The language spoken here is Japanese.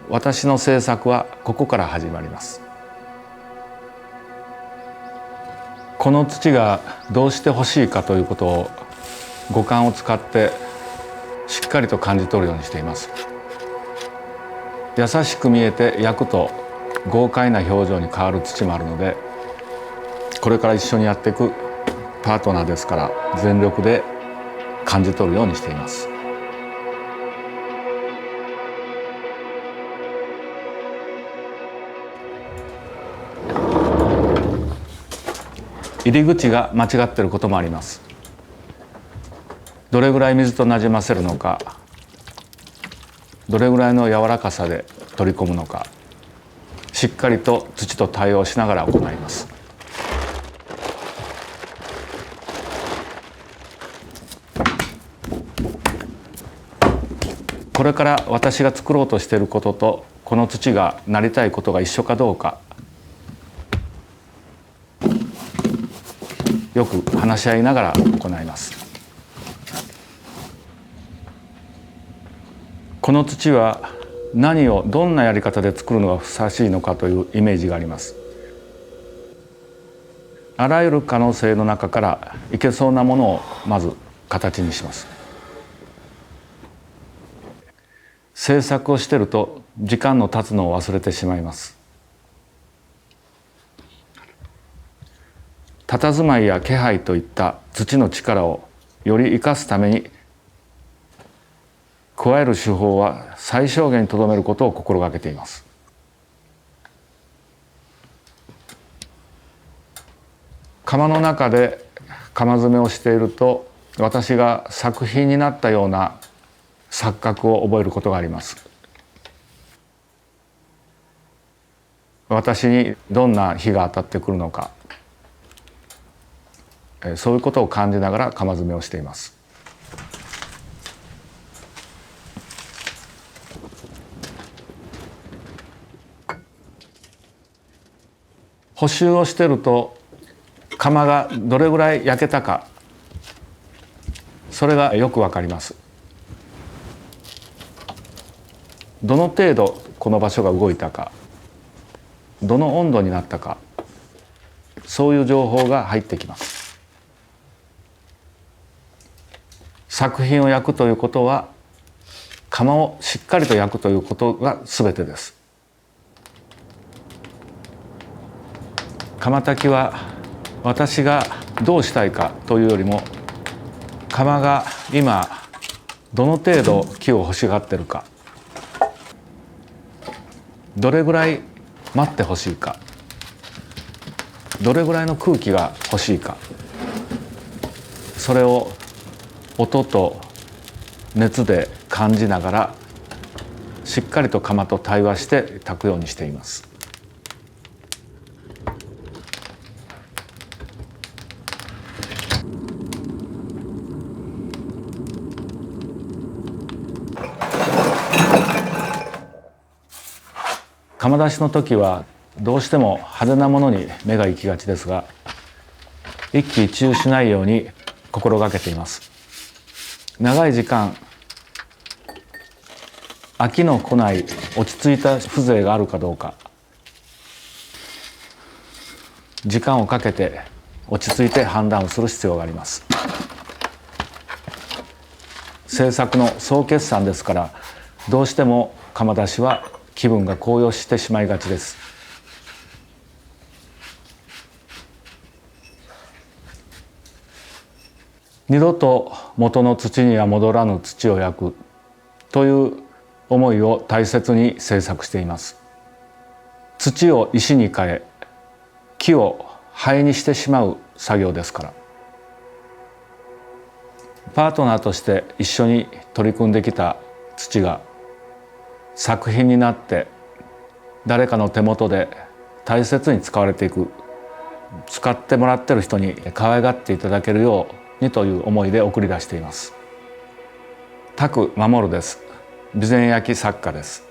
私の制作はここから始まります。この土がどうして欲しいかということを五感を使ってしっかりと感じ取るようにしています。優しく見えて焼くと豪快な表情に変わる土もあるので、これから一緒にやっていくパートナーですから全力で感じ取るようにしています。入り口が間違っていることもあります。どれぐらい水となじませるのか、どれぐらいの柔らかさで取り込むのか、しっかりと土と対応しながら行います。これから私が作ろうとしていることとこの土がなりたいことが一緒かどうか、よく話し合いながら行います。この土は何をどんなやり方で作るのがふさわしいのかというイメージがあります。あらゆる可能性の中からいけそうなものをまず形にします。制作をしていると時間の経つのを忘れてしまいます。佇まいや気配といった土の力をより生かすために、加える手法は最小限にとどめることを心がけています。窯の中で窯詰めをしていると、私が作品になったような錯覚を覚えることがあります。私にどんな火が当たってくるのか、そういうことを感じながら窯詰めをしています。補修をしていると窯がどれぐらい焼けたか、それがよくわかります。どの程度この場所が動いたか、どの温度になったか、そういう情報が入ってきます。作品を焼くということは窯をしっかりと焼くということが全てです。窯焚きは私がどうしたいかというよりも、窯が今どの程度木を欲しがってるか、どれぐらい待ってほしいか、どれぐらいの空気が欲しいか、それを音と熱で感じながらしっかりと窯と対話して焚くようにしています。窯出しの時はどうしても派手なものに目が行きがちですが、一喜一憂しないように心がけています。長い時間飽きの来ない落ち着いた風情があるかどうか、時間をかけて落ち着いて判断をする必要があります。制作の総決算ですから、どうしても窯出しは気分が高揚してしまいがちです。二度と元の土には戻らぬ土を焼くという思いを大切に制作しています。土を石に変え、木を灰にしてしまう作業ですから。パートナーとして一緒に取り組んできた土が作品になって誰かの手元で大切に使われていく、使ってもらってる人に可愛がっていただけるようにという思いで送り出しています。拓守です。備前焼作家です。